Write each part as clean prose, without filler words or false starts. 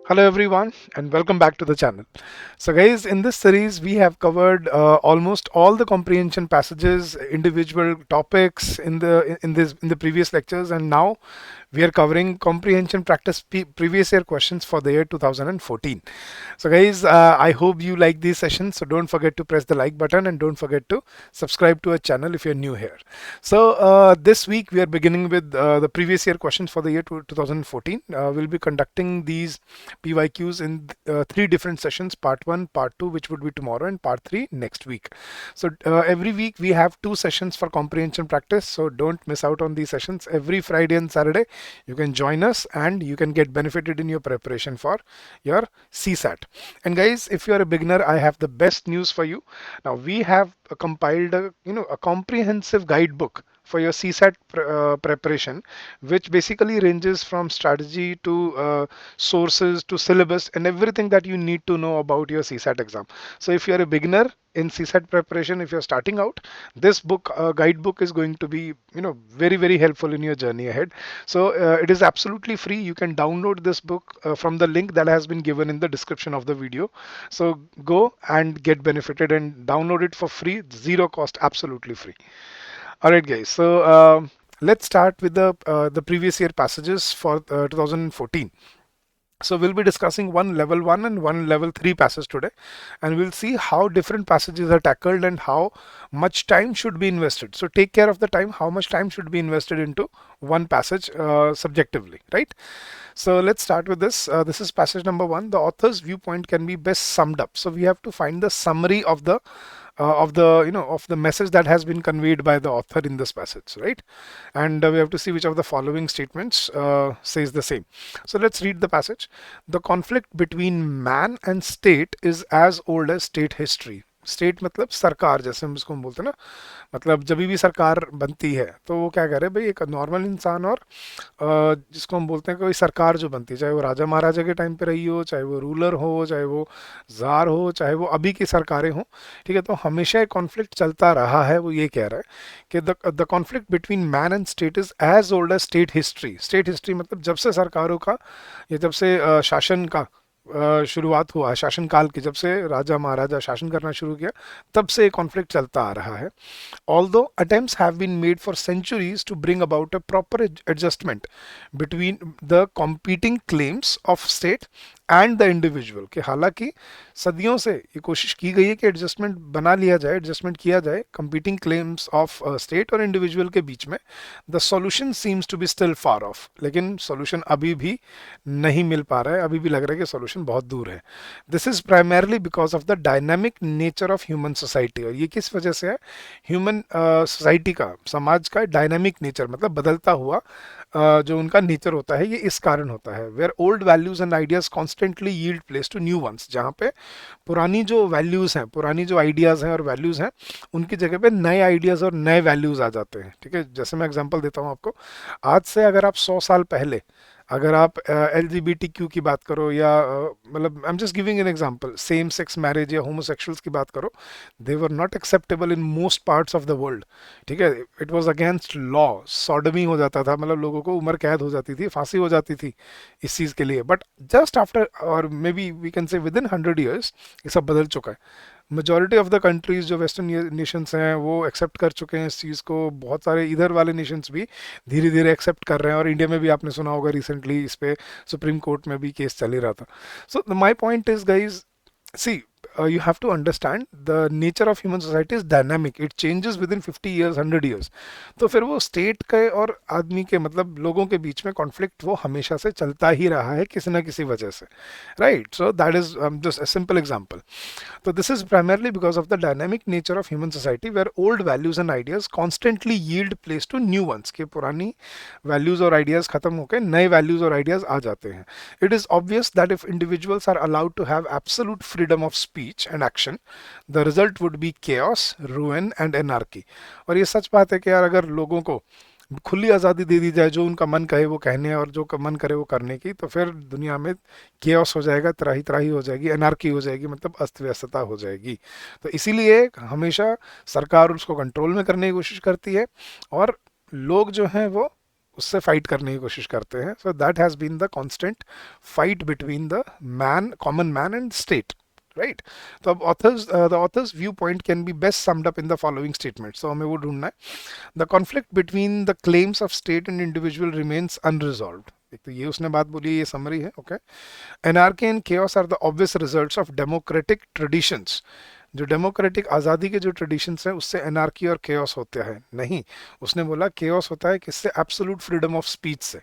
Hello everyone and welcome back to the channel. So guys, in this series we have covered almost all the comprehension passages, individual topics in the previous lectures, and now we are covering comprehension practice previous year questions for the year 2014. So guys, I hope you like these sessions. So don't forget to press the like button and don't forget to subscribe to our channel if you're new here. So this week we are beginning with the previous year questions for the year 2014. We'll be conducting these PYQs in three different sessions: part one, part two, which would be tomorrow, and part three next week. So every week we have two sessions for comprehension practice. So don't miss out on these sessions. Every Friday and Saturday you can join us and you can get benefited in your preparation for your CSAT. And guys, if you are a beginner, I have the best news for you. Now we have compiled a comprehensive guidebook for your CSAT preparation, which basically ranges from strategy to sources to syllabus and everything that you need to know about your CSAT exam. So if you are a beginner in CSAT preparation, if you're starting out, this book guidebook is going to be very helpful in your journey ahead. So it is absolutely free. You can download this book from the link that has been given in the description of the video. So go and get benefited and download it for free, zero cost, absolutely free. All right, guys. So let's start with the previous year passages for 2014. So we'll be discussing one level 1 and one level 3 passage today, and we'll see how different passages are tackled and how much time should be invested. So take care of the time, how much time should be invested into one passage subjectively, right? So let's start with this. This is passage number 1. The author's viewpoint can be best summed up. So we have to find the summary of the message that has been conveyed by the author in this passage, right? And we have to see which of the following statements says the same. So let's read the passage. The conflict between man and state is as old as state history. State मतलब सरकार, जैसे हम इसको बोलते हैं ना, मतलब जब भी सरकार बनती है तो वो क्या करे भाई, एक नॉर्मल इंसान और जिसको हम बोलते हैं कोई सरकार जो बनती है, चाहे वो राजा महाराजा के टाइम पे रही हो, चाहे वो रूलर हो, चाहे वो जार हो, चाहे वो अभी की सरकारें हों, ठीक है, तो हमेशा एक कॉन्फ्लिक्ट चलता रहा है। वो ये कह रहा है कि the conflict between man and state is as old as state history. State history मतलब जब से सरकारों का या जब से शासन का शुरुआत हुआ, शासन काल की, जब से राजा महाराजा शासन करना शुरू किया, तब से कॉन्फ्लिक्ट चलता आ रहा है। Although attempts have been made for centuries to bring about a proper adjustment between the competing claims of state and the individual, कि हालांकि सदियों से ये कोशिश की गई है कि एडजस्टमेंट बना लिया जाए, एडजस्टमेंट किया जाए कंपीटिंग क्लेम्स ऑफ स्टेट और इंडिविजुअल के बीच में, the solution seems to be still far off. लेकिन सॉल्यूशन अभी भी नहीं मिल पा रहा है, अभी भी लग रहा है कि सॉल्यूशन बहुत दूर है। This is primarily because of the dynamic nature of human society. और ये किस वजह से है? ह्यूमन सोसाइटी का, समाज का डायनामिक नेचर मतलब बदलता हुआ जो उनका नेचर होता है, ये इस कारण होता है। Where old values and ideas constantly yield place to new ones, जहाँ पे पुरानी जो वैल्यूज हैं, पुरानी जो आइडियाज हैं और वैल्यूज हैं, उनकी जगह पे नए आइडियाज और नए वैल्यूज आ जाते हैं। ठीक है, जैसे मैं एग्जांपल देता हूँ आपको। आज से अगर आप 100 साल पहले अगर आप LGBTQ की बात करो, या मतलब I am just giving an example, same sex marriage या होमोसेक्सुअल्स की बात करो, they were not acceptable in most parts of the world. ठीक है, it was against law, sodomy हो जाता था, मतलब लोगों को उम्र कैद हो जाती थी, फांसी हो जाती थी इस चीज़ के लिए। बट जस्ट आफ्टर, और maybe we can say within 100 years, ये सब बदल चुका है। मेजॉरिटी ऑफ द कंट्रीज जो वेस्टर्न नेशंस हैं वो एक्सेप्ट कर चुके हैं इस चीज़ को। बहुत सारे इधर वाले नेशंस भी धीरे धीरे एक्सेप्ट कर रहे हैं, और इंडिया में भी आपने सुना होगा रिसेंटली इस पे सुप्रीम कोर्ट में भी केस चल ही रहा था। So my point is guys, see you have to understand the nature of human society is dynamic, it changes within 50 years, 100 years। तो फिर वो स्टेट के और आदमी के, मतलब लोगों के बीच में कॉन्फ्लिक्ट वो हमेशा से चलता ही रहा है किसी ना किसी वजह से, right? So that is just a simple example. तो this is primarily because of the dynamic nature of human society where old values and ideas constantly yield place to new ones, के पुरानी वैल्यूज और ideas खत्म होकर नए values और ideas आ जाते हैं। It is obvious that if individuals are allowed to have absolute freedom of speech and action, the result would be chaos, ruin and anarchy. और ये सच बात है कि यार अगर लोगों को खुली आज़ादी दे दी जाए, जो उनका मन कहे वो कहने और जो मन करे वो करने की, तो फिर दुनिया में केओस हो जाएगा, त्राही त्राही हो जाएगी, एनार्की हो जाएगी, मतलब अस्त व्यस्तता हो जाएगी। तो इसीलिए हमेशा सरकार उसको कंट्रोल में करने की कोशिश करती है, और लोग जो हैं वो उससे फाइट करने की कोशिश करते हैं. So that has been the constant fight between the man, common man and state. Right. तो अब the author's view point can be best summed up in the following statement. So हमें वो ढूंढना है. The conflict between the claims of state and individual remains unresolved. एक तो ये उसने बात बोली, ये समरी है. Okay. Anarchy and chaos are the obvious results of democratic traditions. जो डेमोक्रेटिक आज़ादी के जो ट्रेडिशंस हैं उससे एनार्की और केओस होता है नहीं. उसने बोला केओस होता है किससे? एब्सोल्यूट फ्रीडम ऑफ स्पीच से.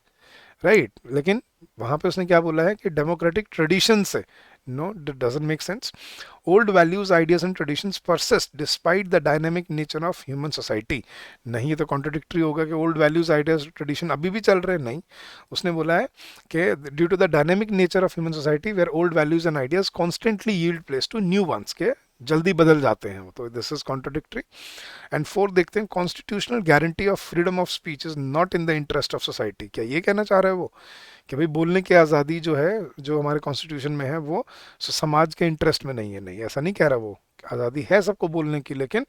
राइट. लेकिन वहां पे उसने क्या बोला है कि डेमोक्रेटिक ट्रेडिशन से. No, doesn't make sense. Old values, ideas and traditions persist despite the dynamic nature of human society. नहीं, ये तो कॉन्ट्रडिक्टरी होगा कि ओल्ड वैल्यूज, आइडियाज, ट्रेडिशन अभी भी चल रहे हैं. नहीं, उसने बोला है कि due to the dynamic nature of human society where old values and ideas constantly yield place to new ones, के जल्दी बदल जाते हैं वो. तो this is contradictory. And fourth देखते हैं, constitutional guarantee of freedom of speech is not in the interest of society. क्या ये कहना चाह रहे हैं वो कि भाई बोलने की आज़ादी जो है, जो हमारे कॉन्स्टिट्यूशन में है, वो समाज के इंटरेस्ट में नहीं है? नहीं, ऐसा नहीं कह रहा वो. आज़ादी है सबको बोलने की, लेकिन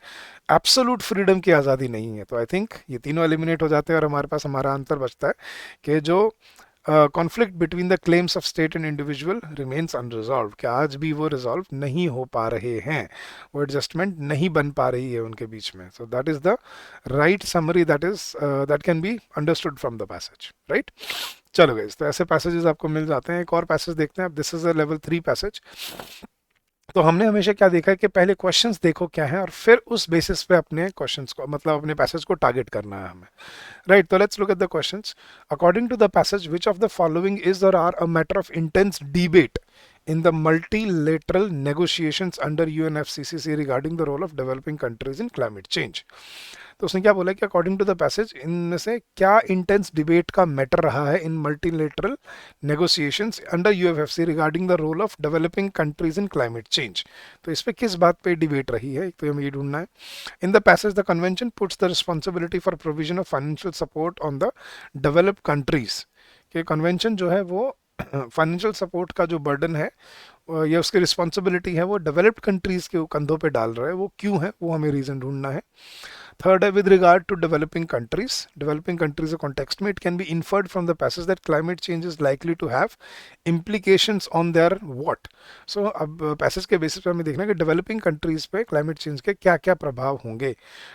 एब्सोल्यूट फ्रीडम की आज़ादी नहीं है. तो आई थिंक ये तीनों एलिमिनेट हो जाते हैं और हमारे पास हमारा आंसर बचता है कि जो conflict between the claims of state and individual remains unresolved, कि आज भी वो रिजॉल्व नहीं हो पा रहे हैं, वो एडजस्टमेंट नहीं बन पा रही है उनके बीच में. सो that is the right summary that can be understood from the passage. Right. चलो गाइस, तो ऐसे पैसेजेस आपको मिल जाते हैं. एक और पैसेज देखते हैं. अब this is a level 3 passage. तो हमने हमेशा क्या देखा है कि पहले क्वेश्चंस देखो क्या है और फिर उस बेसिस पे अपने क्वेश्चंस को, मतलब अपने पैसेज को टारगेट करना है हमें. राइट. तो let's look at the questions. According to the passage, which of the following is और are a matter of intense debate in the multilateral negotiations under UNFCCC regarding the role of developing countries in climate change. तो उसने क्या बोला कि according to the passage, इनमें से क्या intense debate का मैटर रहा है in multilateral negotiations under UFFC regarding the role of developing countries in climate change. तो इस पे किस बात पे डिबेट रही है, तो हमें ये ढूंढना है. इन the passage, the convention puts the responsibility for provision of financial support on the developed countries. कि कन्वेंशन जो है वो फाइनेंशियल सपोर्ट का जो बर्डन है या उसकी रिस्पॉन्सिबिलिटी है वो डेवलप्ड कंट्रीज के कंधों पे डाल रहा है. वो क्यों है, वो हमें रीजन ढूंढना है. थर्ड है, with regard to developing countries context में, it can be inferred from the passage that climate change is likely to have implications on their what. So अब पैसेज के बेसिस पे हमें देखना है कि डेवलपिंग कंट्रीज पे क्लाइमेट चेंज के क्या क्या प्रभाव होंगे.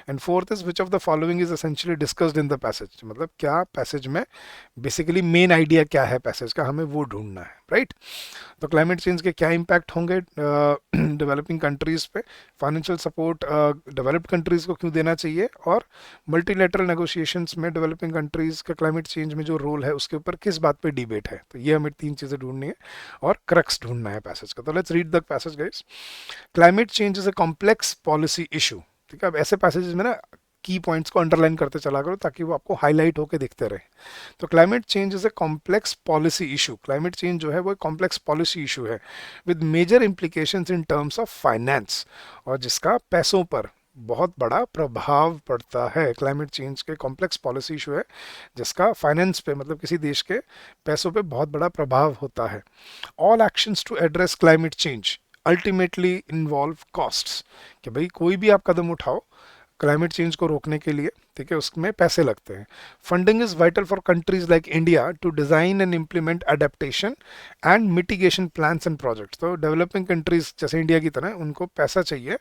And fourth is, which of the following is essentially discussed in the passage. मतलब क्या पैसेज में बेसिकली मेन आइडिया क्या है पैसेज का, हमें वो ढूंढना है. राइट. तो क्लाइमेट चेंज के क्या इम्पैक्ट होंगे डेवलपिंग कंट्रीज पे, फाइनेंशियल सपोर्ट डेवलप्ड कंट्रीज को क्यों देना चाहिए, और मल्टीलेटरल नेगोशिएशंस में डेवलपिंग कंट्रीज का क्लाइमेट चेंज में जो रोल है उसके ऊपर किस बात पे डिबेट है. तो ये हमें तीन चीजें ढूंढनी है और क्रक्स ढूंढना है पैसेज का. तो let's read the passage guys. Climate change is a complex policy issue. ठीक है. अब ऐसे पैसेजेस में ना की पॉइंट्स को अंडरलाइन करते चला करो ताकि वो आपको हाईलाइट होकर दिखते रहे. तो climate change is a complex policy issue. Climate change जो है वो एक कॉम्प्लेक्स पॉलिसी इशू है with major implications in terms of finance, और जिसका पैसों पर बहुत बड़ा प्रभाव पड़ता है. क्लाइमेट चेंज के कॉम्प्लेक्स पॉलिसी इशू है जिसका फाइनेंस पे, मतलब किसी देश के पैसों पे बहुत बड़ा प्रभाव होता है. All actions to address climate change ultimately involve costs. कि भाई कोई भी आप कदम उठाओ क्लाइमेट चेंज को रोकने के लिए, ठीक है, उसमें पैसे लगते हैं. Funding is vital for countries like India to design and implement adaptation and mitigation plans and projects. तो डेवलपिंग कंट्रीज जैसे इंडिया की तरह उनको पैसा चाहिए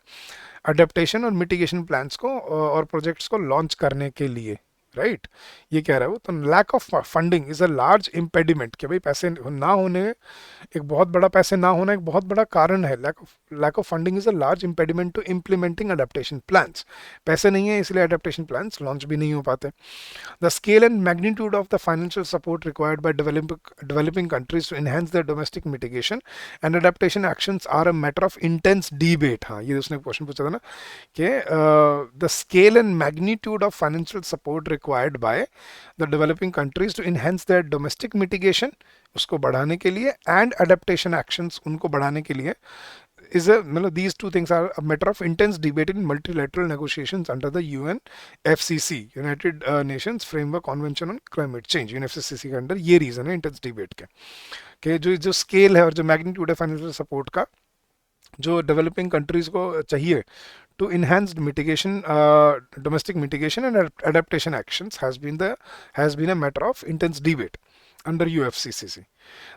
अडेप्टेशन और मिटिगेशन प्लान्स को और प्रोजेक्ट्स को लॉन्च करने के लिए. राइट. ये कह रहा है वो. तो lack of funding is a large impediment. कि भाई पैसे ना होने, एक बहुत बड़ा पैसे ना होना एक बहुत बड़ा कारण है. Lack of funding is a large impediment to implementing adaptation plans. पैसे नहीं है इसलिए अडेप्टेशन प्लान्स लॉन्च भी नहीं हो पाते. The scale and magnitude of the financial support required by developing countries to enhance their domestic mitigation and adaptation actions are a matter of intense debate. हाँ, ये उसने क्वेश्चन पूछा था ना कि the scale and magnitude of financial support required by the developing countries to enhance their domestic mitigation, उसको बढ़ाने के लिए, and adaptation actions, उनको बढ़ाने के लिए, is a, these two things are a matter of intense debate in multilateral negotiations under the UNFCCC, United Nations Framework Convention on Climate Change. UNFCCC के अंदर ये रीजन है इंटेंस डिबेट के कि जो स्केल है और जो मैग्नीट्यूड है फाइनेंशियल सपोर्ट का जो डेवलपिंग कंट्रीज को चाहिए to enhance mitigation, domestic mitigation and adaptation actions has been a matter of intense debate under UFCCC.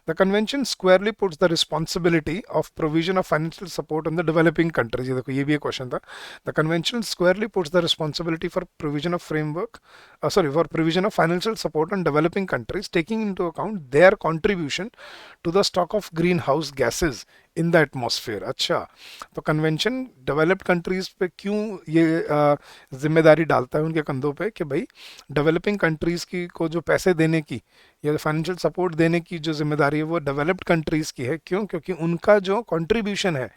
The convention squarely puts the responsibility of provision of financial support on the developing countries. ये देखो ये भी एक question था. The convention squarely puts the responsibility for provision of for provision of financial support on developing countries, taking into account their contribution to the stock of greenhouse gases in the atmosphere. अच्छा, तो convention developed countries पे क्यों ये जिम्मेदारी डालता है उनके कंधों पे कि भाई डेवलपिंग कंट्रीज की को जो पैसे देने की या फाइनेंशियल सपोर्ट देने की जो जिम्मेदारी है वो डेवलप्ड कंट्रीज की है. क्यों? क्योंकि उनका जो कंट्रीब्यूशन है,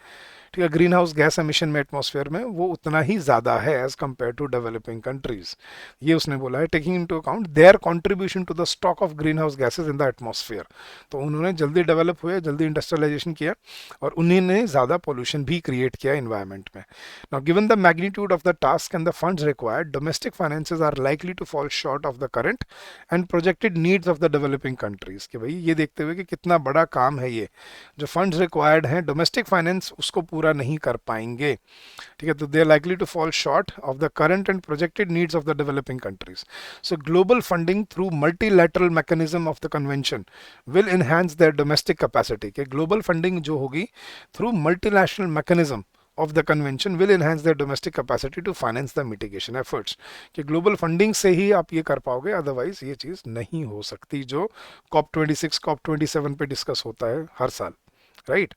ठीक है, ग्रीन हाउस गैस एमिशन में एटमॉस्फेयर में, वो उतना ही ज़्यादा है as compared to developing countries. ये उसने बोला है, taking into account their contribution to the stock of green house gases in the atmosphere. तो उन्होंने जल्दी डेवलप हुए, जल्दी इंडस्ट्रियलाइजेशन किया और उन्हीं ने ज़्यादा पोल्यूशन भी क्रिएट किया इन्वायरमेंट में. Now given the magnitude of the task and the funds required, domestic finances are likely to fall short of the current and projected needs of the developing countries. कि भाई ये देखते हुए कि कितना बड़ा काम है, ये जो फंड्स रिक्वायर्ड हैं डोमेस्टिक फाइनेंस उसको पूरा नहीं कर पाएंगे. ठीक है, तो they are likely to fall short of the current and projected needs of the developing countries. So global funding through multilateral mechanism of the convention will enhance their domestic capacity. कि global funding जो होगी through multilateral mechanism of the convention will enhance their domestic capacity to finance the mitigation efforts. कि global funding से ही आप ये कर पाओगे, otherwise ये चीज़ नहीं हो सकती जो COP26 COP27 पे डिस्कस होता है हर साल, राइट,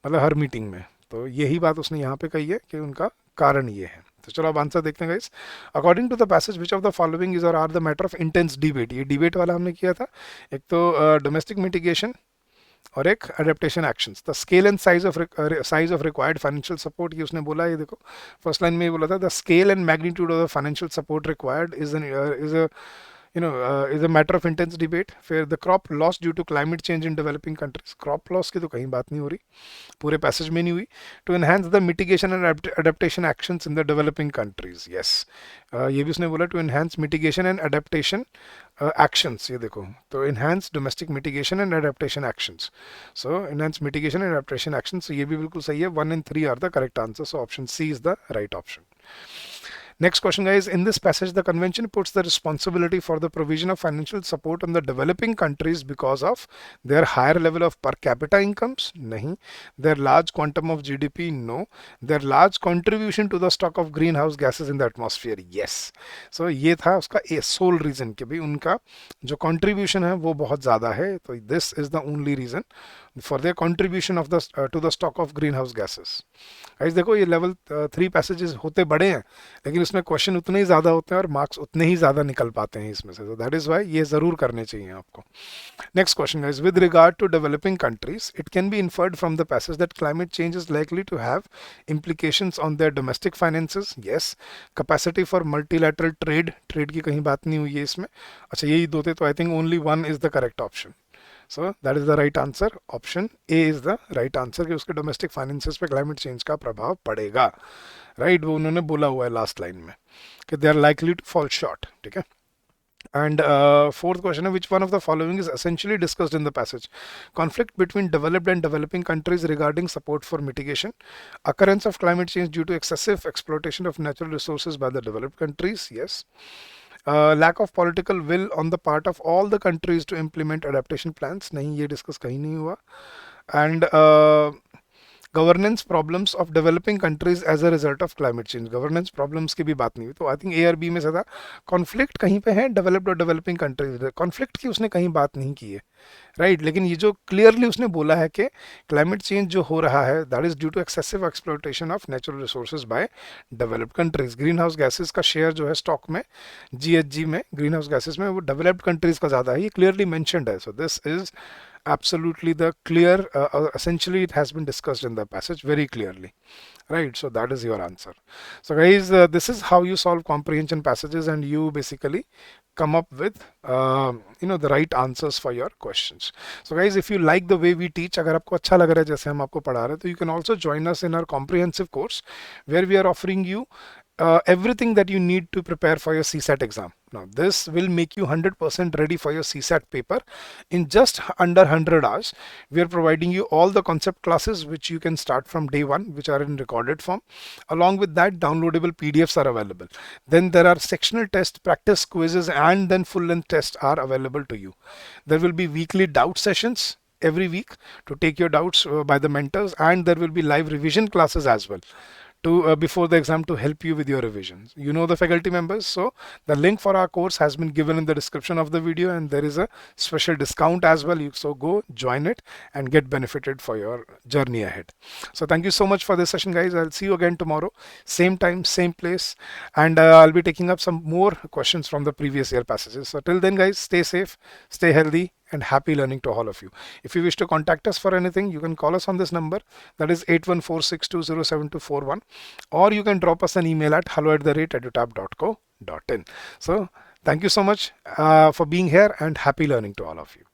मतलब हर मीटिंग में. तो यही बात उसने यहाँ पे कही है कि उनका कारण ये है. तो चलो अब आंसर देखते हैं guys. According to the passage which of the following is और are the matter of intense debate. ये डिबेट वाला हमने किया था. एक तो डोमेस्टिक मिटिगेशन और एक adaptation actions. The scale and size of required financial support, ये उसने बोला. ये देखो फर्स्ट लाइन में ये बोला था, the scale and magnitude of the financial support required is a matter of intense debate. फिर the crop loss due to climate change in developing countries. crop loss की तो कहीं बात नहीं हो रही, पूरे पैसेज में नहीं हुई. To enhance the mitigation and adaptation actions in the developing countries. Yes, ये भी उसने बोला to enhance mitigation and adaptation actions. ये देखो, तो enhance domestic mitigation and adaptation actions. So enhance mitigation and adaptation actions. So ये भी बिल्कुल सही है. 1 and 3 are the correct answers. So option C is the right option. Next question, guys. In this passage, the convention puts the responsibility for the provision of financial support on the developing countries because of their higher level of per capita incomes. Nahi. Their large quantum of GDP. No. Their large contribution to the stock of greenhouse gases in the atmosphere. Yes. So ये था उसका sole reason कि भाई उनका जो contribution है वो बहुत ज़्यादा है. तो this is the only reason for their contribution of the to the stock of greenhouse gases. Guys देखो, ये लेवल 3 पैसेजेस होते बड़े हैं, लेकिन इसमें क्वेश्चन उतने ही ज़्यादा होते हैं और मार्क्स उतने ही ज़्यादा निकल पाते हैं इसमें से. तो दैट इज़ वाई ये ज़रूर करने चाहिए आपको. Next question guys. With regard to developing countries, it can be inferred from the passage that climate change is likely to have implications on their domestic finances. Yes. Capacity for multilateral trade. Trade की कहीं बात नहीं हुई है इसमें. अच्छा, यही दो थे, तो I think only 1 is the correct option. So that is the right answer. Option A is the right answer कि उसके domestic finances पे climate change का प्रभाव पड़ेगा. Right, वो उन्होंने बोला हुआ है last line में कि they are likely to fall short. ठीक है. And fourth question, which one of the following is essentially discussed in the passage? Conflict between developed and developing countries regarding support for mitigation. Occurrence of climate change due to excessive exploitation of natural resources by the developed countries. Yes. Lack of political will on the part of all the countries to implement adaptation plans. नहीं, ये discuss कहीं नहीं हुआ. And governance problems of developing countries as a result of climate change. Governance problems की भी बात नहीं हुई. तो आई थिंक ए और बी में से था. कॉन्फ्लिक्ट कहीं पे है डेवलप्ड और डेवलपिंग कंट्रीज, कॉन्फ्लिक्ट की उसने कहीं बात नहीं की है, राइट. लेकिन ये जो क्लियरली उसने बोला है कि क्लाइमेट चेंज जो हो रहा है that is due to excessive exploitation of natural resources by developed countries. Green house gases का शेयर जो है स्टॉक में, GHG में, ग्रीन हाउस गैसेज में, वो डेवलप्ड कंट्रीज का ज़्यादा है. ये क्लियरली मैंशनड है. So this is absolutely the clear, essentially it has been discussed in the passage very clearly, right. So that is your answer. So guys, this is how you solve comprehension passages and you basically come up with the right answers for your questions. So guys, if you like the way we teach, अगर आपको अच्छा लग रहा है जैसे हम आपको पढ़ा रहे हैं, तो you can also join us in our comprehensive course where we are offering you everything that you need to prepare for your CSAT exam. Now, this will make you 100% ready for your CSAT paper in just under 100 hours. We are providing you all the concept classes which you can start from day one, which are in recorded form. Along with that, downloadable PDFs are available. Then there are sectional tests, practice quizzes, and then full-length tests are available to you. There will be weekly doubt sessions every week to take your doubts by the mentors, and there will be live revision classes as well to before the exam to help you with your revisions. You know the faculty members, so the link for our course has been given in the description of the video, and there is a special discount as well. So go join it and get benefited for your journey ahead. So thank you so much for this session, guys. I'll see you again tomorrow, same time, same place, and I'll be taking up some more questions from the previous year passages. So till then, guys, stay safe, stay healthy, and happy learning to all of you. If you wish to contact us for anything, you can call us on this number, that is 8146207241, or you can drop us an email at hello@edutab.co.in. So thank you so much for being here, and happy learning to all of you.